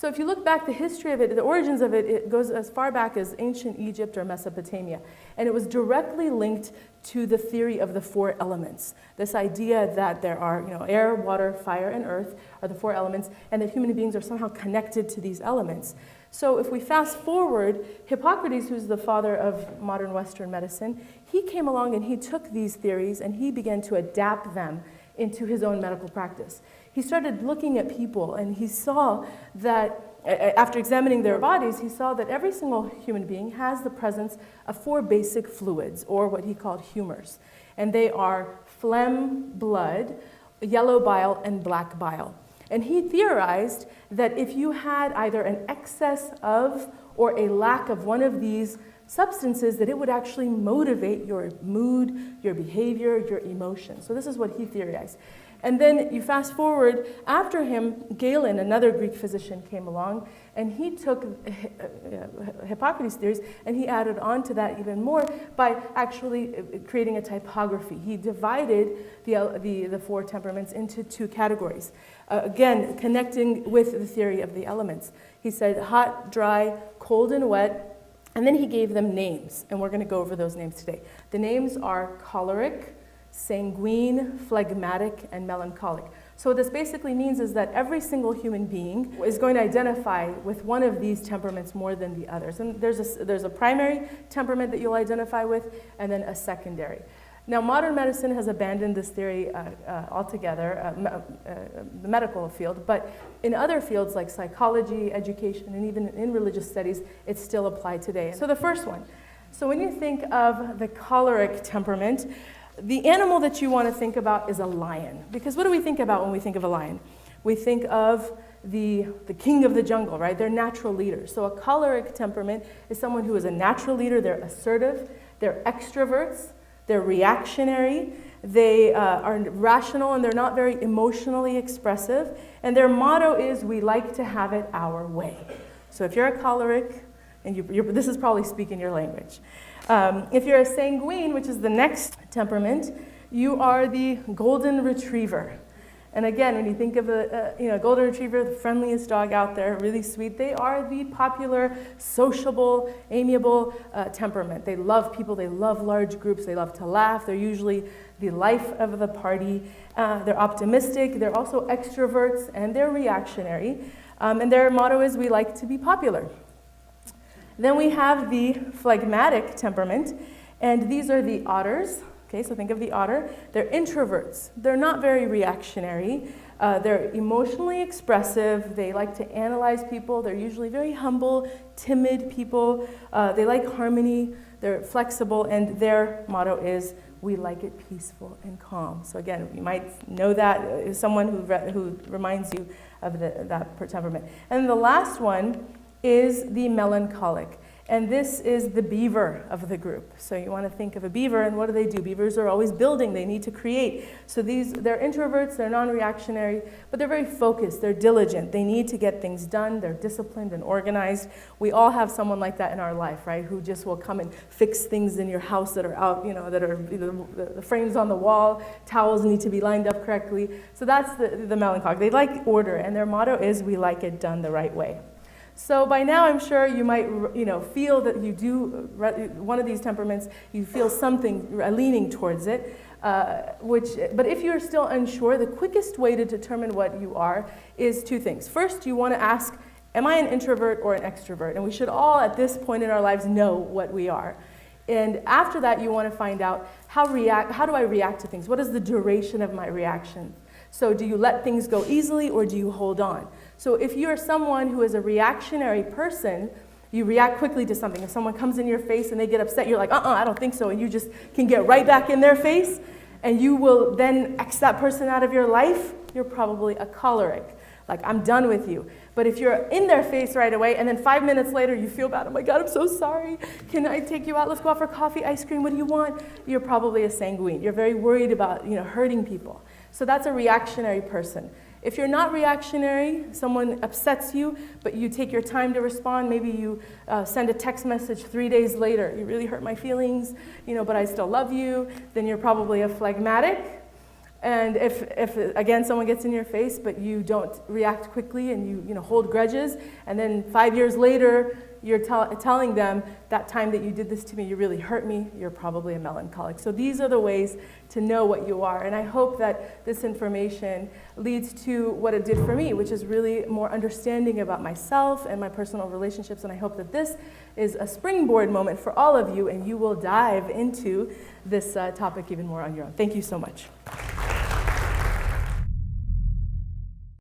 So if you look back, the history of it, the origins of it, it goes as far back as ancient Egypt or Mesopotamia. And it was directly linked to the theory of the four elements. This idea that there are, air, water, fire, and earth are the four elements, and that human beings are somehow connected to these elements. So if we fast forward, Hippocrates, who's the father of modern Western medicine, he came along and he took these theories and he began to adapt them into his own medical practice. He started looking at people and he saw that, after examining their bodies, he saw that every single human being has the presence of four basic fluids, or what he called humors. And they are phlegm, blood, yellow bile, and black bile. And he theorized that if you had either an excess of or a lack of one of these substances, that it would actually motivate your mood, your behavior, your emotion. So this is what he theorized. And then you fast forward, after him, Galen, another Greek physician, came along, and he took Hippocrates' theories and he added on to that even more by actually creating a typography. He divided the four temperaments into two categories. Again, connecting with the theory of the elements. He said hot, dry, cold, and wet, and then he gave them names, and we're going to go over those names today. The names are choleric, sanguine, phlegmatic, and melancholic. So what this basically means is that every single human being is going to identify with one of these temperaments more than the others. And there's a primary temperament that you'll identify with, and then a secondary. Now, modern medicine has abandoned this theory altogether, the medical field, but in other fields like psychology, education, and even in religious studies, it's still applied today. So the first one. So when you think of the choleric temperament, the animal that you want to think about is a lion. Because what do we think about when we think of a lion? We think of the king of the jungle, right? They're natural leaders. So a choleric temperament is someone who is a natural leader. They're assertive. They're extroverts. They're reactionary. They are rational, and they're not very emotionally expressive. And their motto is, we like to have it our way. So if you're a choleric, and this is probably speaking your language. If you're a sanguine, which is the next temperament, you are the golden retriever. And again, when you think of a golden retriever, the friendliest dog out there, really sweet, they are the popular, sociable, amiable temperament. They love people, they love large groups, they love to laugh, they're usually the life of the party. They're optimistic, they're also extroverts, and they're reactionary. And their motto is, we like to be popular. Then we have the phlegmatic temperament, and these are the otters. Okay, so think of the otter. They're introverts. They're not very reactionary. They're emotionally expressive. They like to analyze people. They're usually very humble, timid people. They like harmony. They're flexible, and their motto is, we like it peaceful and calm. So again, you might know that as someone who reminds you of that temperament. And the last one is the melancholic. And this is the beaver of the group. So you want to think of a beaver, and what do? Beavers are always building. They need to create. So they're introverts, they're non-reactionary, but they're very focused, they're diligent. They need to get things done, they're disciplined and organized. We all have someone like that in our life, right, who just will come and fix things in your house that are out, that are the frames on the wall, towels need to be lined up correctly. So that's the melancholic. They like order, and their motto is, we like it done the right way. So by now, I'm sure you might, feel that you do one of these temperaments. You feel something leaning towards it. But if you're still unsure, the quickest way to determine what you are is two things. First, you want to ask, am I an introvert or an extrovert? And we should all, at this point in our lives, know what we are. And after that, you want to find out how do I react to things? What is the duration of my reaction? So do you let things go easily, or do you hold on? So if you're someone who is a reactionary person, you react quickly to something. If someone comes in your face and they get upset, you're like, I don't think so. And you just can get right back in their face, and you will then X that person out of your life. You're probably a choleric. Like, I'm done with you. But if you're in their face right away, and then 5 minutes later you feel bad, oh my God, I'm so sorry. Can I take you out? Let's go out for coffee, ice cream, what do you want? You're probably a sanguine. You're very worried about hurting people. So that's a reactionary person. If you're not reactionary, someone upsets you, but you take your time to respond, maybe you send a text message 3 days later, you really hurt my feelings, but I still love you, then you're probably a phlegmatic. And if again, someone gets in your face, but you don't react quickly and you hold grudges, and then 5 years later, you're telling them that time that you did this to me, you really hurt me, you're probably a melancholic. So these are the ways to know what you are. And I hope that this information leads to what it did for me, which is really more understanding about myself and my personal relationships. And I hope that this is a springboard moment for all of you, and you will dive into this topic even more on your own. Thank you so much.